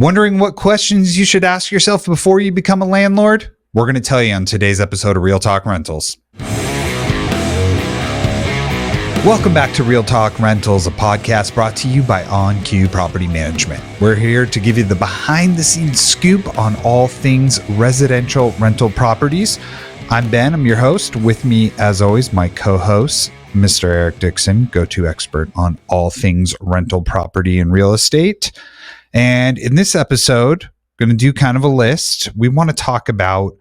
Wondering what questions you should ask yourself before you become a landlord? We're going to tell you on today's episode of Real Talk Rentals. Welcome back to Real Talk Rentals, a podcast brought to you by OnQ Property Management. We're here to give you the behind-the-scenes scoop on all things residential rental properties. I'm Ben, I'm your host. With me, as always, my co-host, Mr. Eric Dixon, go-to expert on all things rental property and real estate. And in this episode, going to do kind of a list. We want to talk about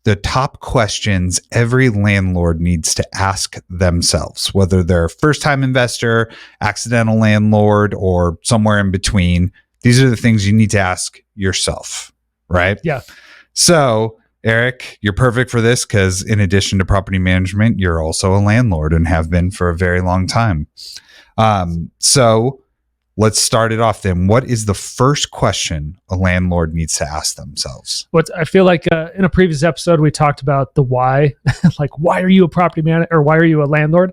the top questions every landlord needs to ask themselves, whether they're a first-time investor, accidental landlord, or somewhere in between. These are the things you need to ask yourself, right? Yeah. So, Eric, you're perfect for this because in addition to property management, you're also a landlord and have been for a very long time. So let's start it off then. What is the first question a landlord needs to ask themselves? I feel like in a previous episode, we talked about the why, like why are you a property manager or why are you a landlord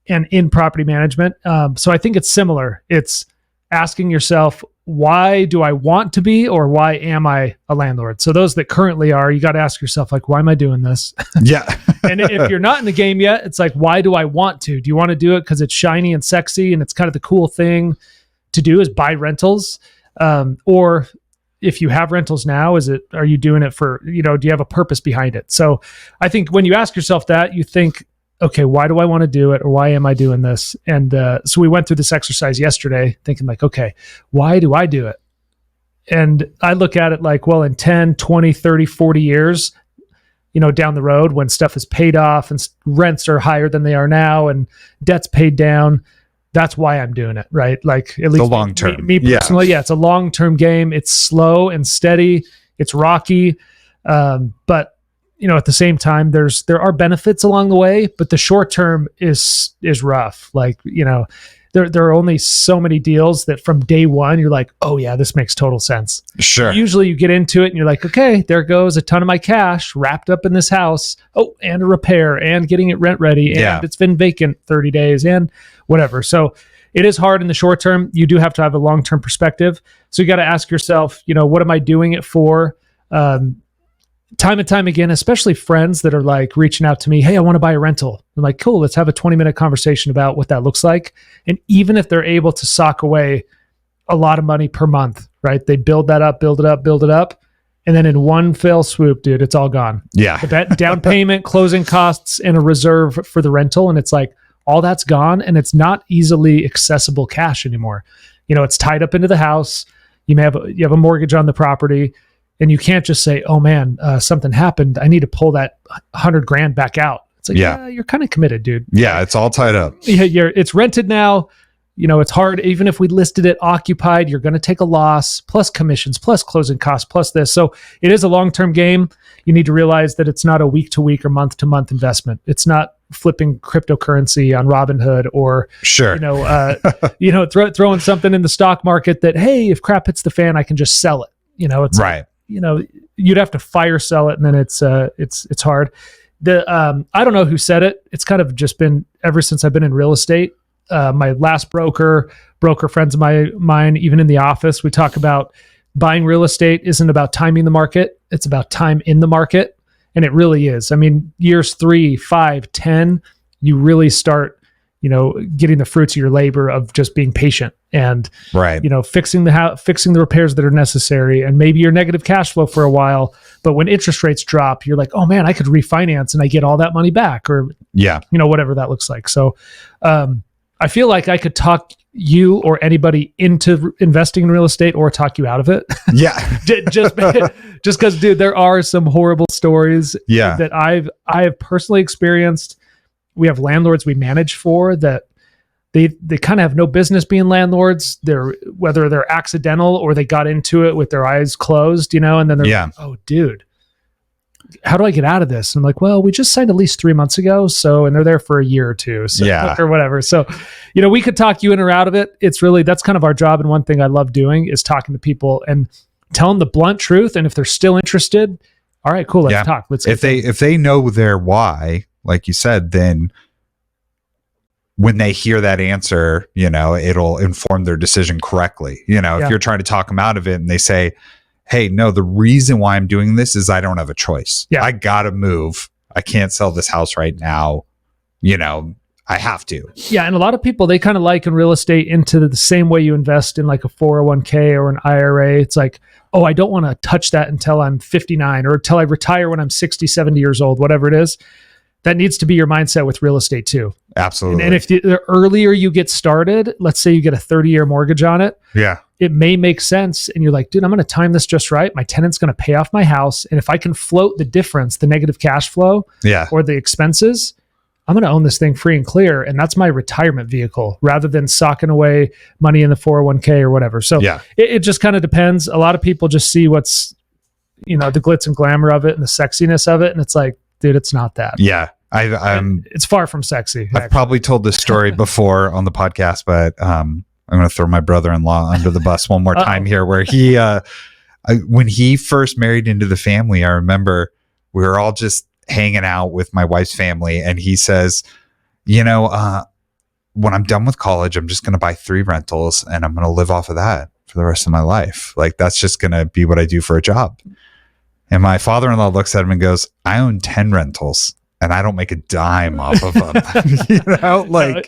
and in property management? So I think it's similar. It's asking yourself, why do I want to be or why am I a landlord? So those that currently are, you got to ask yourself, like, why am I doing this? Yeah. And if you're not in the game yet, it's like, why do I want to? Do you want to do it because it's shiny and sexy and it's kind of the cool thing to do is buy rentals? Or if you have rentals now, are you doing it for, do you have a purpose behind it? So I think when you ask yourself that, you think, okay, why do I want to do it? Or why am I doing this? And so we went through this exercise yesterday thinking like, okay, why do I do it? And I look at it like, well, in 10, 20, 30, 40 years, down the road when stuff is paid off and rents are higher than they are now and debt's paid down, that's why I'm doing it, right? Like at least the long term. Me personally, yeah, it's a long-term game. It's slow and steady. It's rocky. But at the same time, there are benefits along the way, but the short term is rough. Like, there are only so many deals that from day one, you're like, oh yeah, this makes total sense. Sure. Usually you get into it and you're like, okay, there goes a ton of my cash wrapped up in this house. Oh, and a repair and getting it rent ready. And it's been vacant 30 days and whatever. So it is hard in the short term. You do have to have a long-term perspective. So you got to ask yourself, what am I doing it for? Time and time again, especially friends that are like reaching out to me, hey, I want to buy a rental. I'm like, cool, let's have a 20-minute conversation about what that looks like. And even if they're able to sock away a lot of money per month, right? They build that up, build it up. And then in one fell swoop, dude, it's all gone. Yeah. That down payment, closing costs, and a reserve for the rental. And it's like, all that's gone. And it's not easily accessible cash anymore. It's tied up into the house. You have a mortgage on the property. And you can't just say, oh man, something happened. I need to pull that $100,000 back out. It's like, yeah, you're kind of committed, dude. Yeah, it's all tied up. Yeah, it's rented now. It's hard. Even if we listed it occupied, you're going to take a loss, plus commissions, plus closing costs, plus this. So it is a long-term game. You need to realize that it's not a week-to-week or month-to-month investment. It's not flipping cryptocurrency on Robinhood or, sure, throwing something in the stock market that, hey, if crap hits the fan, I can just sell it. It's right. You'd have to fire sell it, and then it's hard. I don't know who said it. It's kind of just been ever since I've been in real estate. My last broker friends of mine, even in the office, we talk about buying real estate isn't about timing the market. It's about time in the market. And it really is. I mean, years 3, 5, 10, you really start, getting the fruits of your labor of just being patient and, right. Fixing the repairs that are necessary. And maybe you're negative cash flow for a while, but when interest rates drop, you're like, oh man, I could refinance and I get all that money back or, whatever that looks like. So, I feel like I could talk you or anybody into investing in real estate or talk you out of it. Yeah. just because, dude, there are some horrible stories that I have personally experienced. We have landlords we manage for that they kind of have no business being landlords. Whether they're accidental or they got into it with their eyes closed, and then they're like, oh, dude, how do I get out of this? And I'm like, well, we just signed a lease 3 months ago. And they're there for a year or two, or whatever. So, we could talk you in or out of it. It's really, that's kind of our job. And one thing I love doing is talking to people and tell them the blunt truth. And if they're still interested, all right, cool. Let's talk. If they know their why, like you said, then when they hear that answer, it'll inform their decision correctly. If you're trying to talk them out of it and they say, hey, no, the reason why I'm doing this is I don't have a choice. I gotta move. I can't sell this house right now. I have to. Yeah. And a lot of people, they kind of liken real estate into the same way you invest in like a 401k or an IRA. It's like, oh, I don't want to touch that until I'm 59 or until I retire when I'm 60, 70 years old, whatever it is. That needs to be your mindset with real estate too. Absolutely. And if the earlier you get started, let's say you get a 30-year mortgage on it. Yeah. It may make sense. And you're like, dude, I'm going to time this just right. My tenant's going to pay off my house. And if I can float the difference, the negative cash flow or the expenses, I'm going to own this thing free and clear. And that's my retirement vehicle rather than socking away money in the 401k or whatever. So it just kind of depends. A lot of people just see what's, the glitz and glamour of it and the sexiness of it. And it's like, dude, it's not that. Yeah. It's far from sexy. I've probably told this story before on the podcast, but I'm going to throw my brother-in-law under the bus one more time here, where he, when he first married into the family, I remember we were all just hanging out with my wife's family. And he says, when I'm done with college, I'm just going to buy 3 rentals and I'm going to live off of that for the rest of my life. Like, that's just going to be what I do for a job. And my father-in-law looks at him and goes, I own 10 rentals and I don't make a dime off of them.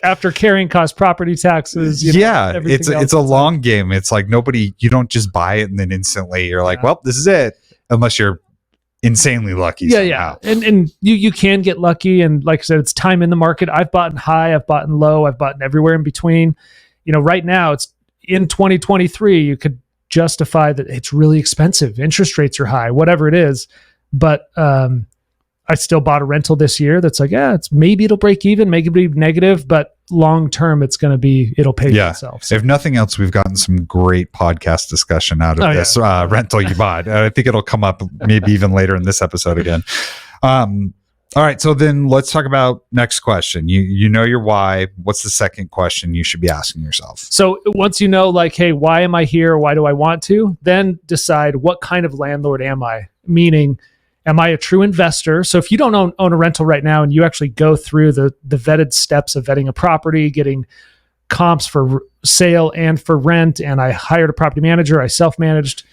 After carrying cost, property taxes. It's a long game. It's like you don't just buy it and then instantly you're like, well, this is it. Unless you're insanely lucky. Somehow. And you can get lucky. And like I said, it's time in the market. I've bought in high, I've bought in low, I've bought in everywhere in between. Right now it's in 2023, you could justify that it's really expensive. Interest rates are high, whatever it is. But I still bought a rental this year that's like, maybe it'll break even, maybe it'll be negative, but long term it'll pay for itself. So. If nothing else, we've gotten some great podcast discussion out of this rental you bought. I think it'll come up maybe even later in this episode again. All right, so then let's talk about next question. You know your why. What's the second question you should be asking yourself? So once you know, like, hey, why am I here? Why do I want to? Then decide, what kind of landlord am I? Meaning, am I a true investor? So if you don't own a rental right now and you actually go through the vetted steps of vetting a property, getting comps for sale and for rent, and I hired a property manager, I self-managed,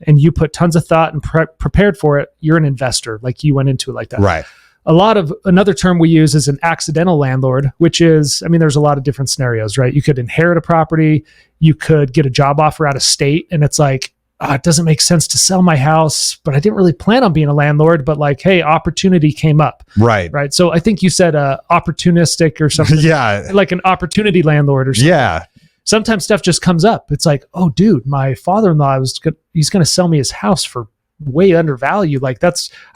and you put tons of thought and prepared for it, you're an investor. Like, you went into it like that. Right. Another term we use is an accidental landlord, which is, there's a lot of different scenarios, right? You could inherit a property, you could get a job offer out of state, and it's like, it doesn't make sense to sell my house, but I didn't really plan on being a landlord, but like, hey, opportunity came up. Right. Right. So I think you said opportunistic or something. Like an opportunity landlord or something. Yeah. Sometimes stuff just comes up. It's like, oh, dude, my father-in-law he's going to sell me his house for way undervalued. Like, I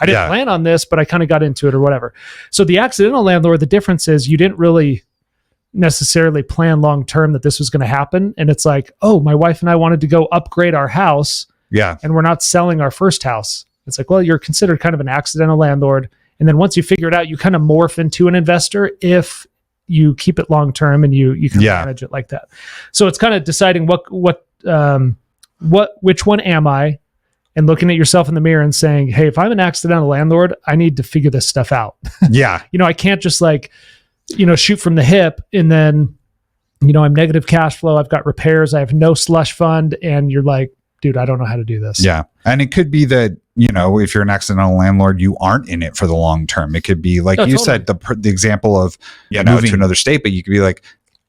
didn't plan on this, but I kind of got into it or whatever. So the accidental landlord, the difference is you didn't really necessarily plan long-term that this was going to happen. And it's like, oh, my wife and I wanted to go upgrade our house. Yeah. And we're not selling our first house. It's like, well, you're considered kind of an accidental landlord. And then once you figure it out, you kind of morph into an investor if you keep it long-term and you can manage it like that. So it's kind of deciding which one am I, and looking at yourself in the mirror and saying, hey, if I'm an accidental landlord, I need to figure this stuff out. Yeah. I can't just shoot from the hip and then, I'm negative cash flow. I've got repairs. I have no slush fund. And you're like, dude, I don't know how to do this. Yeah. And it could be that, if you're an accidental landlord, you aren't in it for the long term. It could be like said, the example of moving to another state, but you could be like,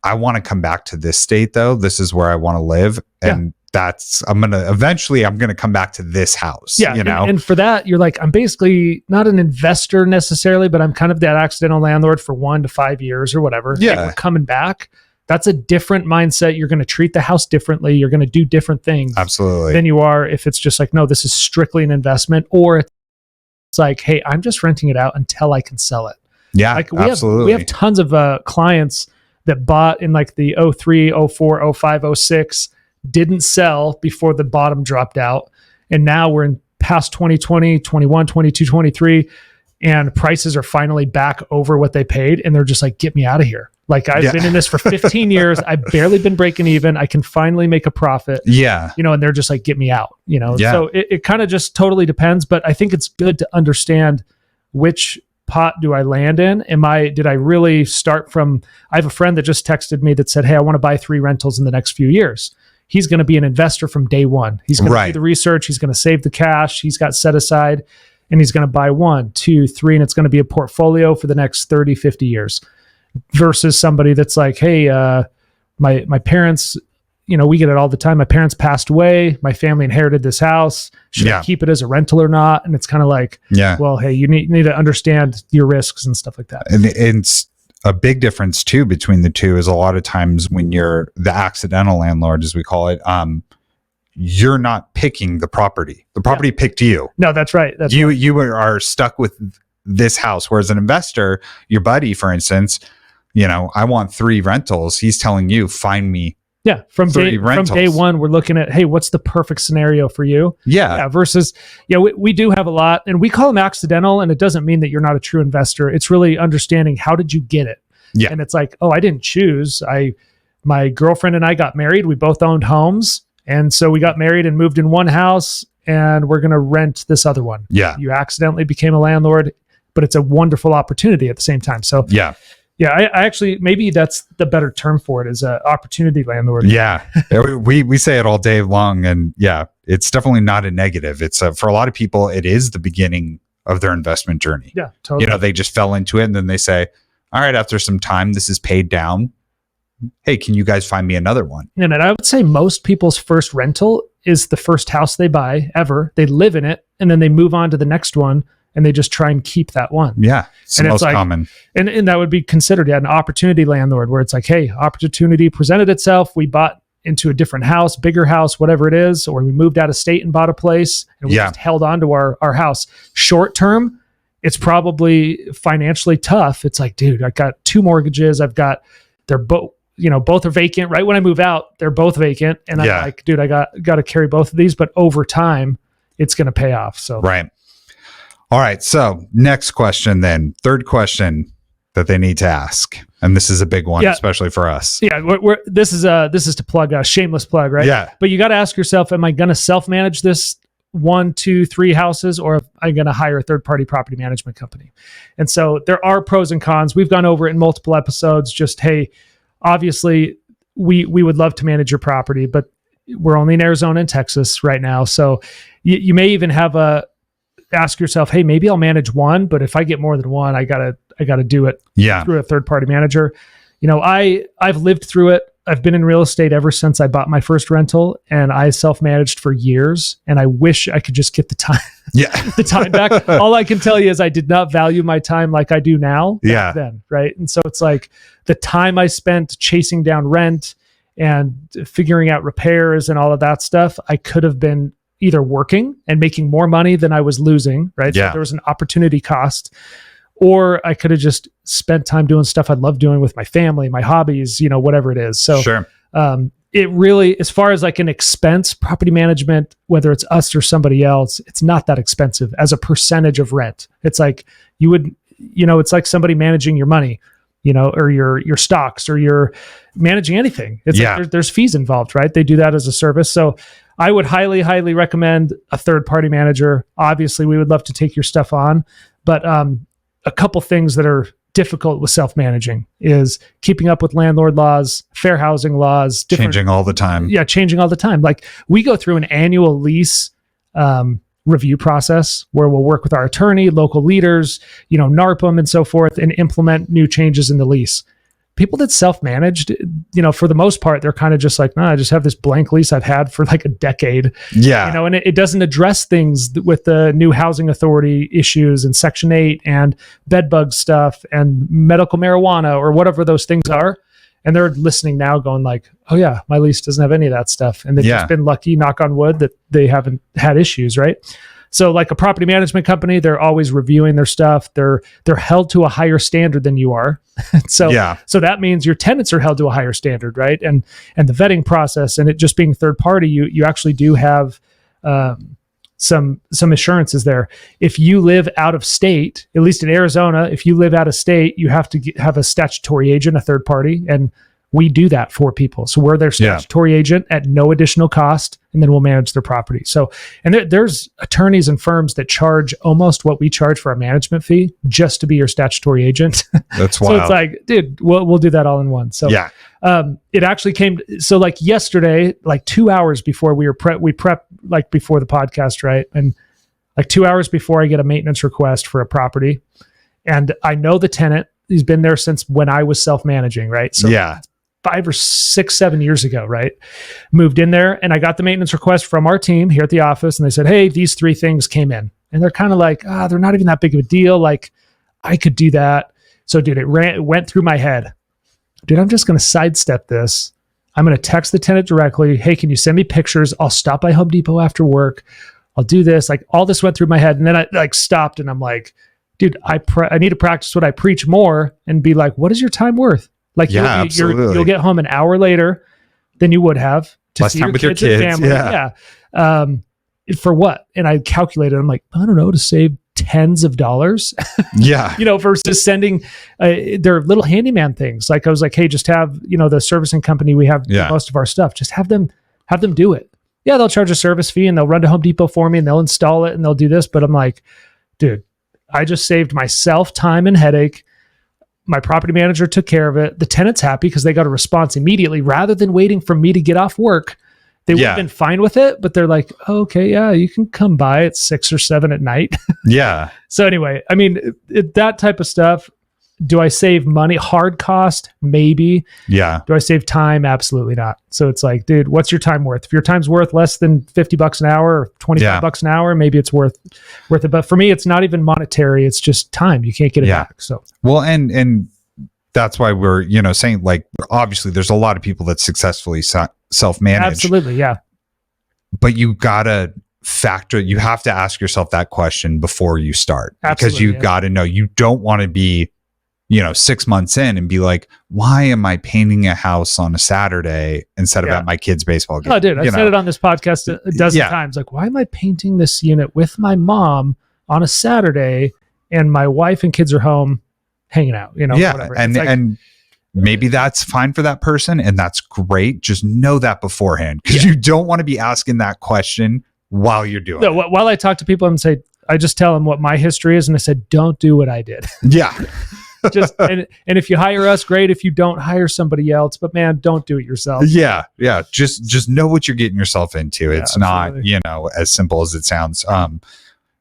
I want to come back to this state though. This is where I want to live. And I'm going to come back to this house. Yeah. And for that, you're like, I'm basically not an investor necessarily, but I'm kind of that accidental landlord for 1 to 5 years or whatever. Yeah. And we're coming back. That's a different mindset. You're going to treat the house differently. You're going to do different things. Absolutely. Than you are if it's just like, no, this is strictly an investment, or it's like, hey, I'm just renting it out until I can sell it. Yeah, like absolutely. We have tons of clients that bought in like the 03, 04, 05, 06, didn't sell before the bottom dropped out. And now we're in past 2020, 21, 22, 23, and prices are finally back over what they paid. And they're just like, get me out of here. Like, I've been in this for 15 years. I've barely been breaking even. I can finally make a profit. Yeah. And they're just like, get me out, Yeah. So it kind of just totally depends. But I think it's good to understand which pot do I land in? Did I really start from, I have a friend that just texted me that said, hey, I want to buy 3 rentals in the next few years. He's going to be an investor from day one. He's going to do the research. He's going to save the cash. He's got set aside, and he's going to buy 1, 2, 3, and it's going to be a portfolio for the next 30, 50 years versus somebody that's like, hey, my parents, we get it all the time. My parents passed away. My family inherited this house. Should I keep it as a rental or not? And it's kind of like, well, hey, you need to understand your risks and stuff like that. And it's a big difference too between the two is a lot of times when you're the accidental landlord, as we call it, you're not picking the property. The property picked you. No, that's right. You are stuck with this house. Whereas an investor, your buddy, for instance, I want 3 rentals. He's telling you, find me. Yeah. From day one, we're looking at, hey, what's the perfect scenario for you? Yeah. Versus, we do have a lot, and we call them accidental, and it doesn't mean that you're not a true investor. It's really understanding, how did you get it? Yeah. And it's like, oh, I didn't choose. My girlfriend and I got married. We both owned homes. And so we got married and moved in one house, and we're going to rent this other one. Yeah. You accidentally became a landlord, but it's a wonderful opportunity at the same time. So yeah, I actually, maybe that's the better term for it, is an opportunity landlord. Yeah. we say it all day long, and it's definitely not a negative. It's for a lot of people, it is the beginning of their investment journey. Yeah, totally. They just fell into it, and then they say, all right, after some time, this is paid down. Hey, can you guys find me another one? And I would say most people's first rental is the first house they buy ever. They live in it, and then they move on to the next one, and they just try and keep that one. Yeah, it's the most common. And that would be considered an opportunity landlord, where it's like, hey, opportunity presented itself. We bought into a different house, bigger house, whatever it is, or we moved out of state and bought a place, and we just held on to our house. Short term, it's probably financially tough. It's like, dude, I've got 2 mortgages. They're both, both are vacant. Right when I move out, they're both vacant. And I'm like, dude, I got to carry both of these, but over time, it's going to pay off. So, right. All right. So next question then, third question that they need to ask. And this is a big one, especially for us. Yeah. This is to plug a shameless plug, right? Yeah. But you got to ask yourself, am I going to self-manage this 1, 2, 3 houses, or am I going to hire a third-party property management company? And so there are pros and cons. We've gone over it in multiple episodes. Just, hey, obviously we would love to manage your property, but we're only in Arizona and Texas right now. So you may even ask yourself, hey, maybe I'll manage 1, but if I get more than 1, I gotta do it through a third-party manager. I've lived through it. I've been in real estate ever since I bought my first rental, and I self-managed for years, and I wish I could just get the time back. All I can tell you is I did not value my time like I do now back then, right? And so it's like the time I spent chasing down rent and figuring out repairs and all of that stuff, I could have been either working and making more money than I was losing, right? So there was an opportunity cost. Or I could have just spent time doing stuff I love doing with my family, my hobbies, whatever it is. So it really, as far as like an expense, property management, whether it's us or somebody else, it's not that expensive as a percentage of rent. It's like it's like somebody managing your money, or your stocks, or you're managing anything. It's like there's fees involved, right? They do that as a service. So I would highly, highly recommend a third-party manager. Obviously, we would love to take your stuff on, but a couple things that are difficult with self-managing is keeping up with landlord laws, fair housing laws. Changing all the time. Yeah, changing all the time. Like we go through an annual lease review process where we'll work with our attorney, local leaders, NARPM and so forth, and implement new changes in the lease. People that self-managed, for the most part, they're kind of just like, no, I just have this blank lease I've had for like a decade. Yeah. And it doesn't address things with the new housing authority issues and Section 8 and bed bug stuff and medical marijuana or whatever those things are. And they're listening now going like, oh yeah, my lease doesn't have any of that stuff. And they've just been lucky, knock on wood, that they haven't had issues, right? So like a property management company, they're always reviewing their stuff. They're held to a higher standard than you are. So that means your tenants are held to a higher standard, right? And the vetting process and it just being third party, you actually do have some assurances there. If you live out of state, at least in Arizona, if you live out of state, you have to have a statutory agent, a third party. And We do that for people. So we're their statutory agent at no additional cost, and then we'll manage their property. So, and there's attorneys and firms that charge almost what we charge for a management fee just to be your statutory agent. That's so wild. it's like, dude, we'll do that all in one. So it actually came. So like yesterday, like 2 hours before we prep like before the podcast, right? And like 2 hours before I get a maintenance request for a property, and I know the tenant. He's been there since when I was self-managing, right? So 5 or 6, 7 years ago, right? Moved in there, and I got the maintenance request from our team here at the office, and they said, hey, these 3 things came in. And they're kind of like, they're not even that big of a deal. Like, I could do that. So, dude, it went through my head. Dude, I'm just going to sidestep this. I'm going to text the tenant directly. Hey, can you send me pictures? I'll stop by Home Depot after work. I'll do this. Like, all this went through my head. And then I like stopped, and I'm like, dude, I need to practice what I preach more and be like, what is your time worth? Like, you'll get home an hour later than you would have to less see time your with kids your kids. and family. For what? And I calculated, I'm like, I don't know, to save tens of dollars. Versus sending their little handyman things. Like I was like, hey, just have, the servicing company we have most of our stuff. Just have them do it. Yeah, they'll charge a service fee and they'll run to Home Depot for me and they'll install it and they'll do this. But I'm like, dude, I just saved myself time and headache. My property manager took care of it. The tenant's happy because they got a response immediately rather than waiting for me to get off work. They would have been fine with it, but they're like, oh, okay, yeah, you can come by at 6 or 7 at night. So anyway, I mean, that type of stuff. Do I save money? Hard cost? Maybe. Do I save time? Absolutely not. So it's like, dude, what's your time worth? If your time's worth less than $50 an hour or $25 an hour, maybe it's worth it. But for me, it's not even monetary. It's just time. You can't get it back. So, well, and that's why we're, saying like, obviously there's a lot of people that successfully self-manage. Absolutely. Yeah. But you gotta you have to ask yourself that question before you start, because you gotta know, you don't want to be, 6 months in and be like, why am I painting a house on a Saturday instead of at my kid's baseball game? Oh, dude, I've said it on this podcast a dozen times. Like, why am I painting this unit with my mom on a Saturday and my wife and kids are home hanging out, whatever. And maybe that's fine for that person and that's great. Just know that beforehand, because you don't want to be asking that question while you're doing it. While I talk to people and say, I just tell them what my history is. And I said, don't do what I did. And if you hire us, great. If you don't, hire somebody else, but man, don't do it yourself. Just know what you're getting yourself into. It's not, as simple as it sounds.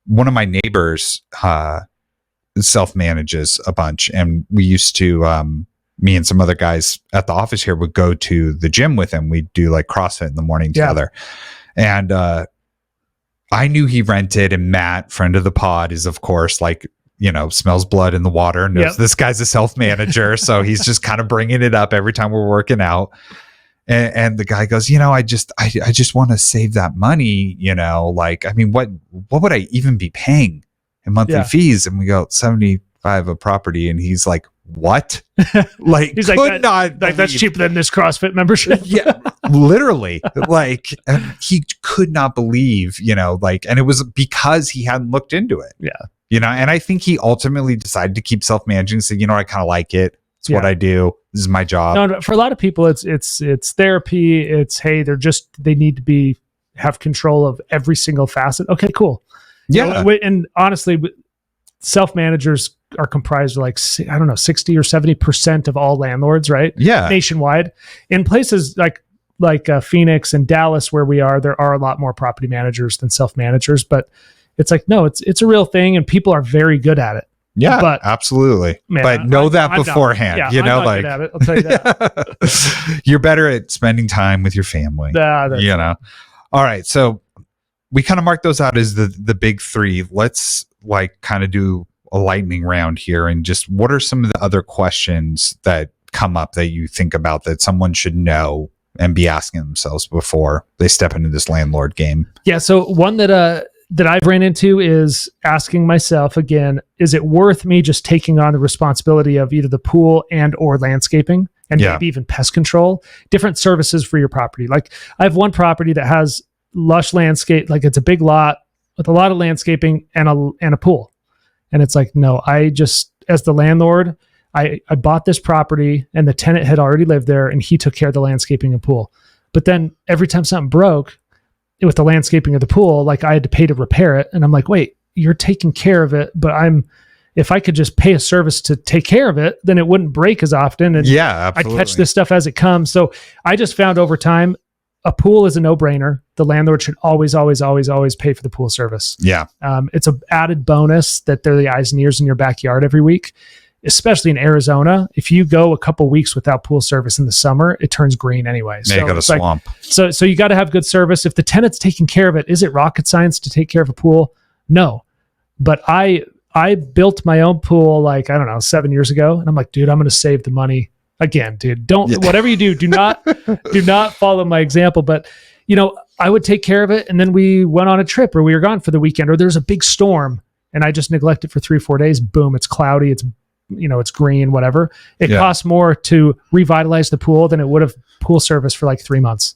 One of my neighbors self-manages a bunch, and we used to me and some other guys at the office here would go to the gym with him. We'd do like CrossFit in the morning together. And I knew he rented, and Matt, friend of the pod, is of course like, smells blood in the water, knows this guy's a self-manager. So he's just kind of bringing it up every time we're working out. And the guy goes, I just want to save that money. Like, I mean, what would I even be paying in monthly fees? And we go 75 a property. And he's like, what? Like, he's like, that's cheaper than this CrossFit membership. Literally. Like, he could not believe, and it was because he hadn't looked into it. And I think he ultimately decided to keep self-managing. So, I kind of like it. It's what I do. This is my job. No, for a lot of people, it's therapy. It's, hey, they need to have control of every single facet. Okay, cool. And honestly, self-managers are comprised of like, I don't know, 60 or 70% of all landlords, right? Nationwide. In places like Phoenix and Dallas, where we are, there are a lot more property managers than self-managers, but it's like, no, it's a real thing and people are very good at it. But absolutely. Man, but know that beforehand, I'm not good at it. I'll tell you that. You're better at spending time with your family, All right. So we kind of mark those out as the big 3. Let's like kind of do a lightning round here. And just, what are some of the other questions that come up that you think about that someone should know and be asking themselves before they step into this landlord game? Yeah. So one that I've ran into is asking myself again, is it worth me just taking on the responsibility of either the pool and or landscaping and maybe even pest control, different services for your property? Like, I have one property that has lush landscape, like it's a big lot with a lot of landscaping and a pool. And it's like, no, I just, as the landlord, I bought this property and the tenant had already lived there and he took care of the landscaping and pool. But then every time something broke with the landscaping of the pool, like I had to pay to repair it. And I'm like, wait, you're taking care of it, but if I could just pay a service to take care of it, then it wouldn't break as often. And I'd catch this stuff as it comes. So I just found over time, a pool is a no-brainer. The landlord should always, always, always, always pay for the pool service. Yeah. It's an added bonus that they're the eyes and ears in your backyard every week, especially in Arizona. If you go a couple weeks without pool service in the summer, it turns green anyway. Make it a swamp. So you got to have good service. If the tenant's taking care of it, is it rocket science to take care of a pool? No. But I built my own pool, like, I don't know, 7 years ago. And I'm like, dude, I'm going to save the money. Again, dude, whatever you do not follow my example. But, I would take care of it. And then we went on a trip or we were gone for the weekend or there's a big storm and I just neglect it for 3-4 days. Boom. It's cloudy. It's, it's green, whatever. It costs more to revitalize the pool than it would have pool service for like 3 months.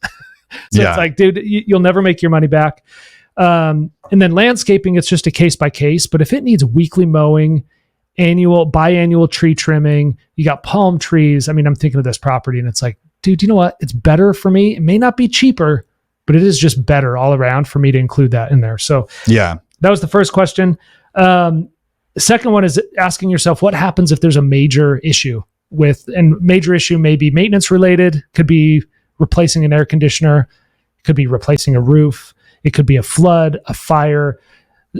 So it's like, dude, you'll never make your money back. And then landscaping, it's just a case by case, but if it needs weekly mowing, biannual tree trimming, you got palm trees. I mean, I'm thinking of this property and it's like, dude, you know what? It's better for me. It may not be cheaper, but it is just better all around for me to include that in there. So that was the first question. The second one is asking yourself, what happens if there's a major issue and major issue may be maintenance related, could be replacing an air conditioner, could be replacing a roof. It could be a flood, a fire.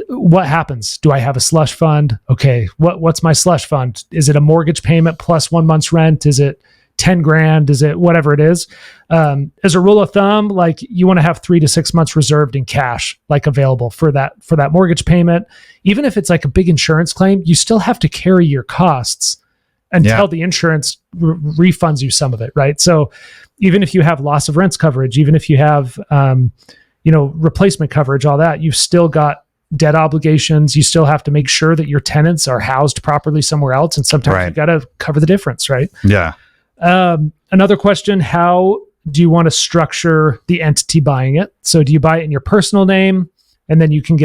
What happens? Do I have a slush fund? Okay. What's my slush fund? Is it a mortgage payment plus 1 month's rent? Is it 10 grand? Is it whatever it is? As a rule of thumb, like you want to have 3 to 6 months reserved in cash, like available for that mortgage payment. Even if it's like a big insurance claim, you still have to carry your costs until the insurance refunds you some of it. Right. So even if you have loss of rents coverage, even if you have, replacement coverage, all that, you've still got debt obligations. You still have to make sure that your tenants are housed properly somewhere else. And sometimes you got to cover the difference, right? Yeah. Another question, how do you want to structure the entity buying it? So do you buy it in your personal name and then you can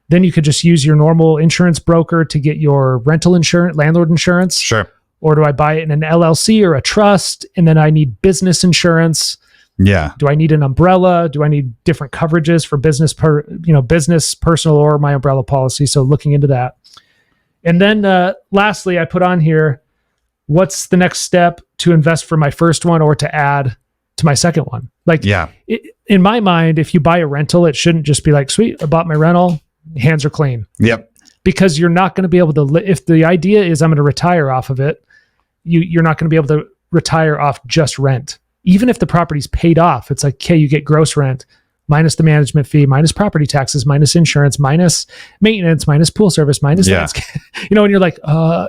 then you could just use your normal insurance broker to get your rental insurance, landlord insurance? Sure. Or do I buy it in an LLC or a trust and then I need business insurance? Yeah. Do I need an umbrella? Do I need different coverages for business, business, personal, or my umbrella policy? So looking into that. And then lastly, I put on here, what's the next step to invest for my first one or to add to my second one? Like, in my mind, if you buy a rental, it shouldn't just be like, sweet, I bought my rental, hands are clean. Yep. Because you're not going to be able to, if the idea is I'm going to retire off of it, you're not going to be able to retire off just rent. Even if the property's paid off, it's like, okay, you get gross rent minus the management fee, minus property taxes, minus insurance, minus maintenance, minus pool service, minus and you're like,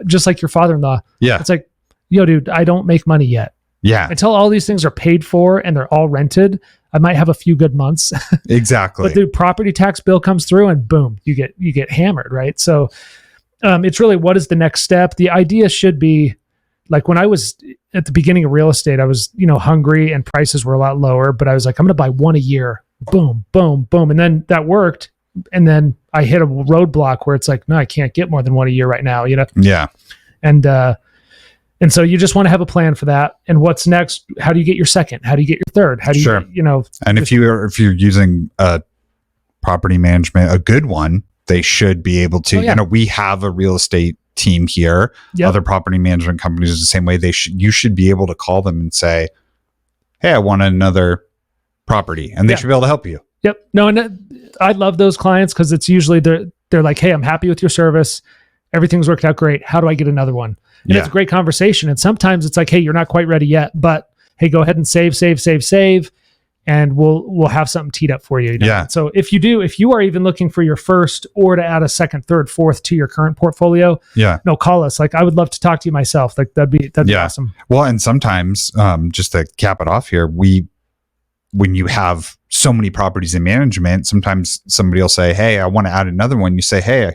just like your father-in-law. Yeah. It's like, yo, dude, I don't make money yet. Yeah. Until all these things are paid for and they're all rented, I might have a few good months. Exactly. But the property tax bill comes through and boom, you get hammered, right? So it's really, what is the next step? The idea should be, like when I was at the beginning of real estate, I was, hungry and prices were a lot lower, but I was like, I'm going to buy one a year. Boom, boom, boom. And then that worked. And then I hit a roadblock where it's like, no, I can't get more than one a year right now, Yeah. And so you just want to have a plan for that. And what's next? How do you get your second? How do you get your third? How do you, And if you're using a property management, a good one, they should be able to, we have a real estate team here. Yep. Other property management companies are the same way. You should be able to call them and say, hey, I want another property, and they should be able to help you. Yep. No, and I love those clients because it's usually they're like, hey, I'm happy with your service. Everything's worked out great. How do I get another one? And it's a great conversation. And sometimes it's like, hey, you're not quite ready yet, but hey, go ahead and save. And we'll have something teed up for you. Yeah. So if you are even looking for your first or to add a second, third, fourth to your current portfolio, call us. Like, I would love to talk to you myself. Like that'd be awesome. Well, and sometimes, just to cap it off here, when you have so many properties in management, sometimes somebody will say, hey, I want to add another one. You say, hey,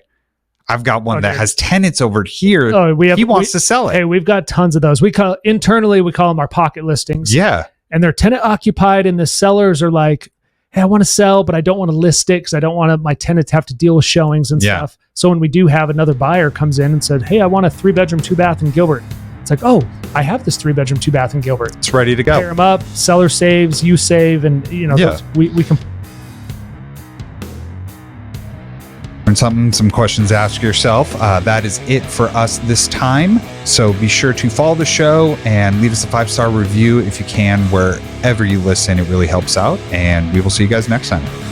I've got one that has tenants over here. Oh, he wants to sell it. Hey, we've got tons of those. Internally, we call them our pocket listings. Yeah. And they're tenant occupied, and the sellers are like, hey, I want to sell, but I don't want to list it because I don't want my tenant to have to deal with showings and stuff. So when we do have another buyer comes in and said, hey, I want a 3-bedroom, 2-bath in Gilbert. It's like, oh, I have this 3-bedroom, 2-bath in Gilbert. It's ready to go. Pair them up, seller saves, you save, and we can. Some questions to ask yourself. That is it for us this time. So be sure to follow the show and leave us a 5-star review if you can, wherever you listen. It really helps out. And we will see you guys next time.